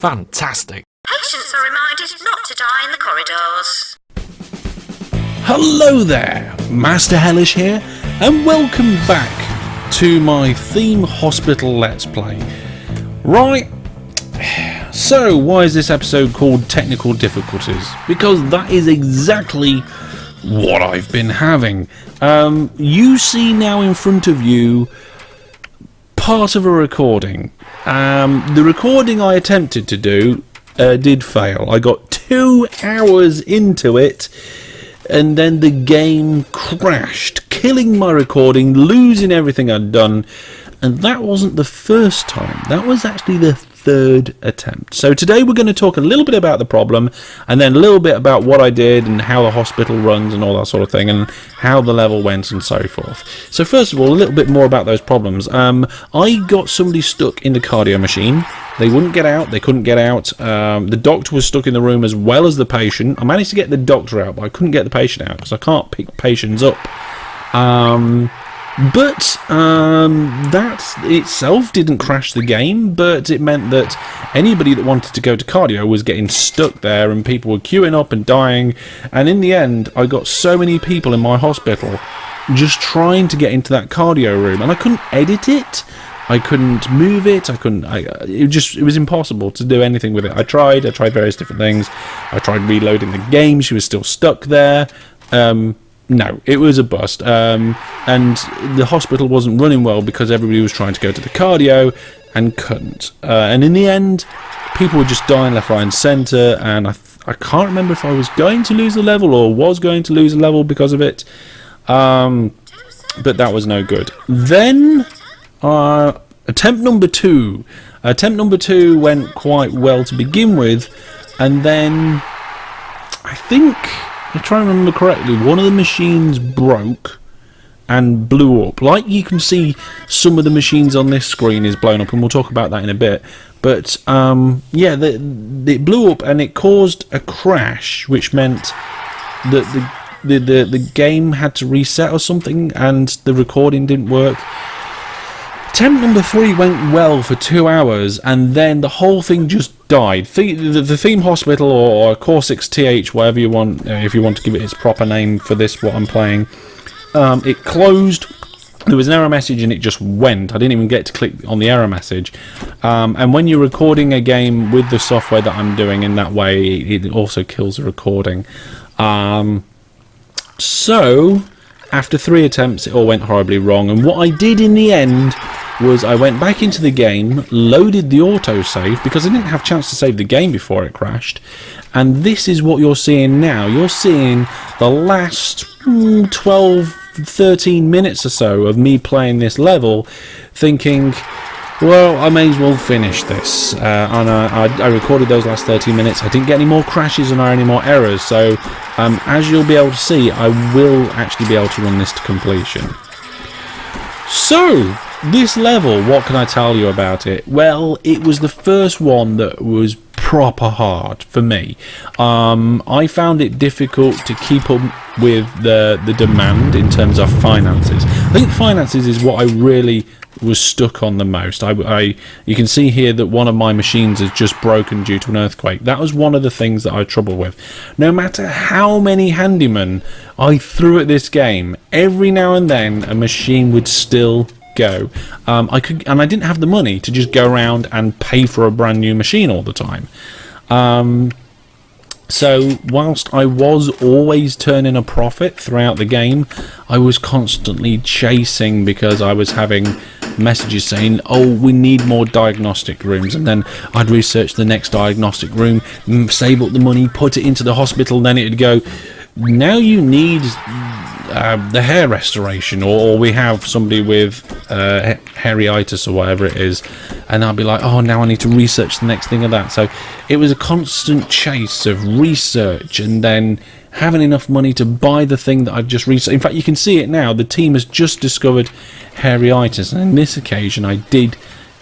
Fantastic. Patients are reminded not to die in the corridors. Hello there, Master Hellish here, and welcome back to my Theme Hospital Let's Play. Right, so why is this episode called Technical Difficulties? Because that is exactly what I've been having. You see now in front of you part of a recording. The recording I attempted to do did fail. I got 2 hours into it and then the game crashed, killing my recording, losing everything I'd done. And that wasn't the first time. That was actually the 3rd attempt. So today we're going to talk a little bit about the problem and then a little bit about what I did and how the hospital runs and all that sort of thing and how the level went and so forth. So first of all, a little bit more about those problems. I got somebody stuck in the cardio machine. They wouldn't get out. They couldn't get out. The doctor was stuck in the room as well as the patient. I managed to get the doctor out, but I couldn't get the patient out because I can't pick patients up. But that itself didn't crash the game, but it meant that anybody that wanted to go to cardio was getting stuck there and people were queuing up and dying. And in the end, I got so many people in my hospital just trying to get into that cardio room, and I couldn't edit it. I couldn't move it. It was impossible to do anything with it. I tried various different things. I tried reloading the game. She was still stuck there. No, it was a bust. And the hospital wasn't running well because everybody was trying to go to the cardio and couldn't. And in the end, people were just dying left, right and centre. And I can't remember if I was going to lose the level or was going to lose the level because of it. But that was no good. Then attempt number 2. Attempt number 2 went quite well to begin with. And then I think, if I try and remember correctly, one of the machines broke and blew up. Like you can see, some of the machines on this screen is blown up, and we'll talk about that in a bit. But yeah, it blew up and it caused a crash, which meant that the game had to reset or something, and the recording didn't work. Attempt number 3 went well for 2 hours, and then the whole thing just died. The Theme Hospital or CorsixTH, whatever you want, if you want to give it its proper name for this, what I'm playing, it closed. There was an error message and it just went. I didn't even get to click on the error message. And when you're recording a game with the software that I'm doing in that way, it also kills the recording. So after 3 attempts, it all went horribly wrong. And what I did in the end was I went back into the game, loaded the autosave, because I didn't have a chance to save the game before it crashed. And this is what you're seeing now. You're seeing the last 12, 13 minutes or so of me playing this level, thinking, well, I may as well finish this. And I recorded those last 13 minutes. I didn't get any more crashes and any more errors. So as you'll be able to see, I will actually be able to run this to completion. So this level, what can I tell you about it? Well, it was the first one that was proper hard for me. I found it difficult to keep up with the demand in terms of finances. I think finances is what I really was stuck on the most. You can see here that one of my machines has just broken due to an earthquake. That was one of the things that I had trouble with. No matter how many handymen I threw at this game, every now and then a machine would still go. I didn't have the money to just go around and pay for a brand new machine all the time. So whilst I was always turning a profit throughout the game, I was constantly chasing because I was having messages saying, oh, we need more diagnostic rooms, and then I'd research the next diagnostic room, save up the money, put it into the hospital, and then it'd go, now you need the hair restoration, or we have somebody with hairyitis or whatever it is, and I'll be like, oh, now I need to research the next thing of that. So it was a constant chase of research and then having enough money to buy the thing that I've just researched. In fact, you can see it now, the team has just discovered hairyitis, and on this occasion I did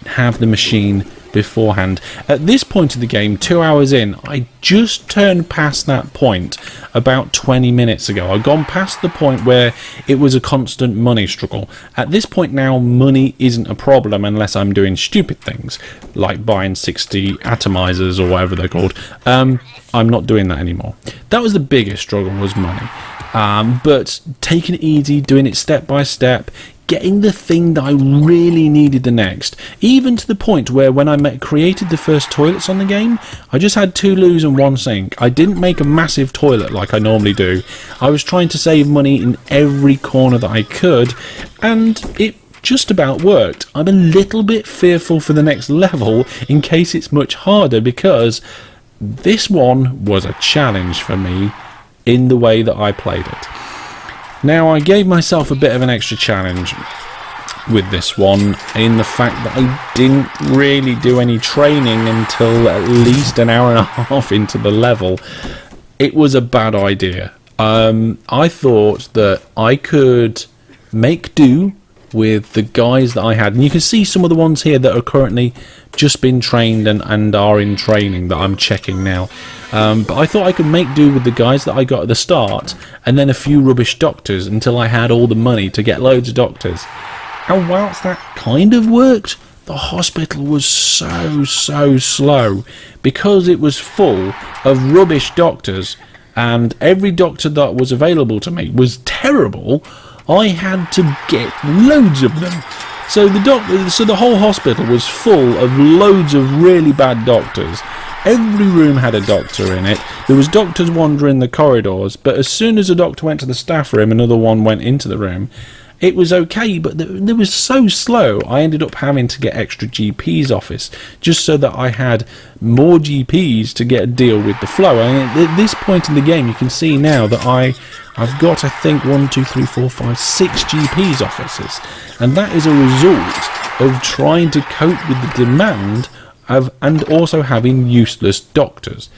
have the machine beforehand. At this point of the game, 2 hours in, I just turned past that point about 20 minutes ago. I'd gone past the point where it was a constant money struggle. At this point now, money isn't a problem unless I'm doing stupid things, like buying 60 atomizers or whatever they're called. I'm not doing that anymore. That was the biggest struggle, was money. But taking it easy, doing it step by step, getting the thing that I really needed the next, even to the point where when I created the first toilets on the game, I just had 2 loos and 1 sink. I didn't make a massive toilet like I normally do. I was trying to save money in every corner that I could, and it just about worked. I'm a little bit fearful for the next level in case it's much harder, because this one was a challenge for me in the way that I played it. Now, I gave myself a bit of an extra challenge with this one in the fact that I didn't really do any training until at least an hour and a half into the level. It was a bad idea. I thought that I could make do with the guys that I had, and you can see some of the ones here that are currently just been trained and are in training that I'm checking now. But I thought I could make do with the guys that I got at the start, and then a few rubbish doctors until I had all the money to get loads of doctors. And whilst that kind of worked, the hospital was so slow because it was full of rubbish doctors, and every doctor that was available to me was terrible. I had to get loads of them. So the whole hospital was full of loads of really bad doctors. Every room had a doctor in it. There was doctors wandering the corridors, but as soon as a doctor went to the staff room, another one went into the room. It was okay, but they was so slow, I ended up having to get extra GP's office, just so that I had more GPs to get a deal with the flow. And at this point in the game, you can see now that I've got, I think, 1, 2, 3, 4, 5, 6 GP's offices. And that is a result of trying to cope with the demand of, and also having useless doctors.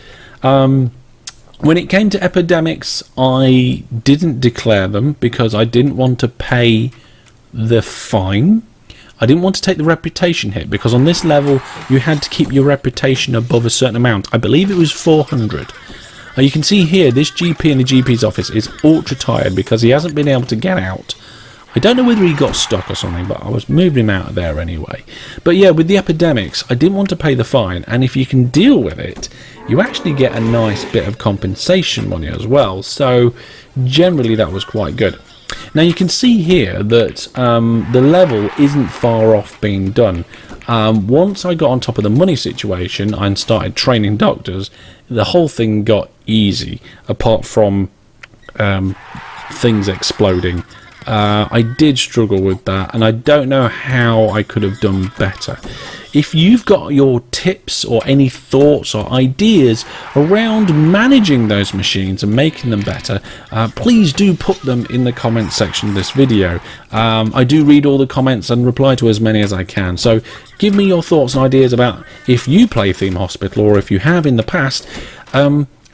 When it came to epidemics, I didn't declare them because I didn't want to pay the fine. I didn't want to take the reputation hit, because on this level you had to keep your reputation above a certain amount. I believe it was 400. You can see here this GP in the GP's office is ultra tired because he hasn't been able to get out. I don't know whether he got stuck or something, but I was moving him out of there anyway. But yeah, with the epidemics, I didn't want to pay the fine, and if you can deal with it, you actually get a nice bit of compensation money as well. So generally that was quite good. Now you can see here that the level isn't far off being done. Once I got on top of the money situation and started training doctors, the whole thing got easy, apart from things exploding. I did struggle with that, and I don't know how I could have done better. If you've got your tips or any thoughts or ideas around managing those machines and making them better, please do put them in the comments section of this video. I do read all the comments and reply to as many as I can, so give me your thoughts and ideas about if you play Theme Hospital, or if you have in the past.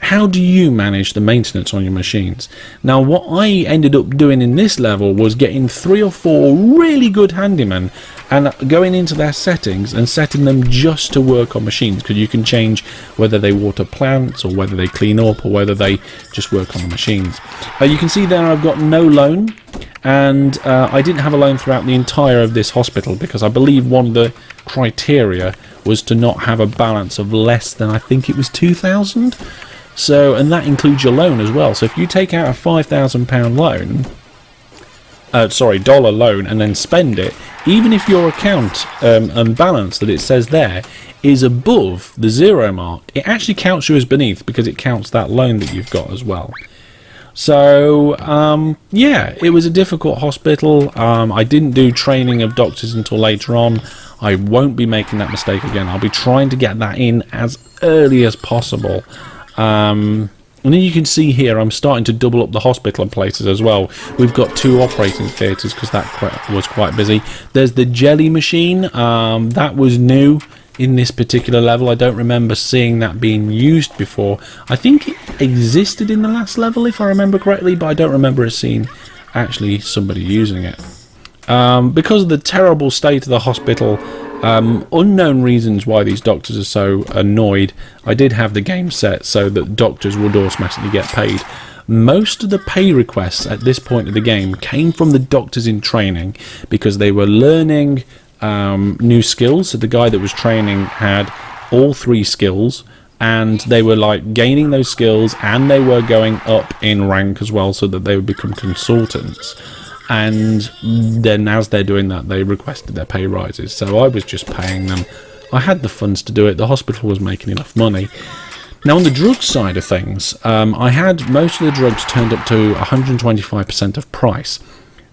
How do you manage the maintenance on your machines? Now, what I ended up doing in this level was getting 3 or 4 really good handymen and going into their settings and setting them just to work on machines, because you can change whether they water plants or whether they clean up or whether they just work on the machines. You can see there I've got no loan, and I didn't have a loan throughout the entire of this hospital because I believe one of the criteria was to not have a balance of less than, I think it was 2,000. So, and that includes your loan as well. So if you take out a £5,000 loan, dollar loan, and then spend it, even if your account and balance that it says there is above the 0 mark, it actually counts you as beneath, because it counts that loan that you've got as well. So yeah, it was a difficult hospital. I didn't do training of doctors until later on. I won't be making that mistake again. I'll be trying to get that in as early as possible. And then you can see here I'm starting to double up the hospital and places as well. We've got 2 operating theatres because that was quite busy. There's the jelly machine. That was new in this particular level. I don't remember seeing that being used before. I think it existed in the last level if I remember correctly, but I don't remember seeing actually somebody using it. Because of the terrible state of the hospital, Unknown reasons why these doctors are so annoyed. I did have the game set so that doctors would automatically get paid. Most of the pay requests at this point of the game came from the doctors in training because they were learning new skills. So the guy that was training had all 3 skills, and they were like gaining those skills, and they were going up in rank as well so that they would become consultants. And then as they're doing that, they requested their pay rises. So I was just paying them. I had the funds to do it. The hospital was making enough money. Now on the drugs side of things, I had most of the drugs turned up to 125% of price,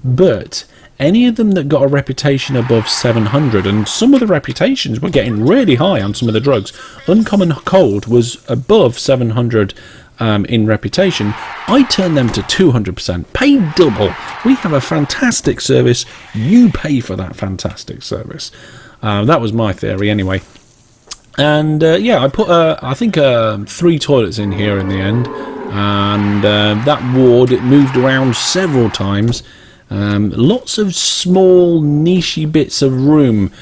but any of them that got a reputation above 700, and some of the reputations were getting really high on some of the drugs. Uncommon Cold was above 700 in reputation. I turned them to 200%, pay double. We have a fantastic service, you pay for that fantastic service. That was my theory anyway. And yeah, I put I think 3 toilets in here in the end, and that ward, it moved around several times. Lots of small nichey bits of room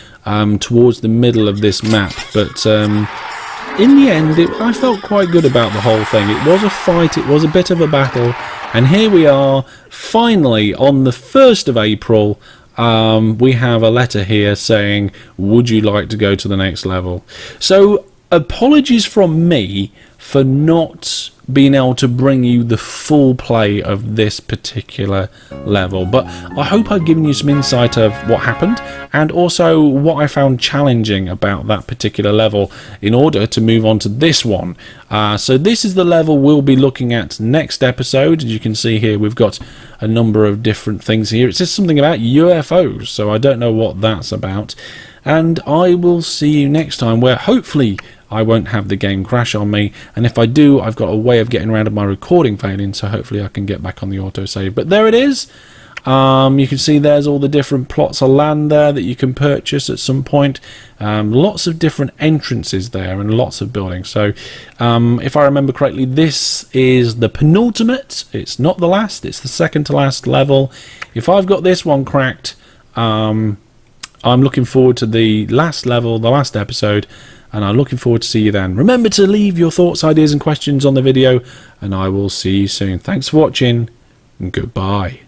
towards the middle of this map, but in the end I felt quite good about the whole thing. It was a fight, it was a bit of a battle, and here we are finally on the 1st of April. We have a letter here saying, would you like to go to the next level? So apologies from me for not being able to bring you the full play of this particular level, but I hope I've given you some insight of what happened, and also what I found challenging about that particular level in order to move on to this one. So this is the level we'll be looking at next episode. As you can see here, we've got a number of different things here. It says something about UFOs, so I don't know what that's about, and I will see you next time, where hopefully I won't have the game crash on me, and if I do, I've got a way of getting around of my recording failing, so hopefully I can get back on the autosave. But there it is. You can see there's all the different plots of land there that you can purchase at some point. Lots of different entrances there and lots of buildings. So if I remember correctly, this is the penultimate. It's not the last, it's the second to last level. If I've got this one cracked, I'm looking forward to the last level, the last episode, and I'm looking forward to see you then. Remember to leave your thoughts, ideas and questions on the video, and I will see you soon. Thanks for watching, and goodbye.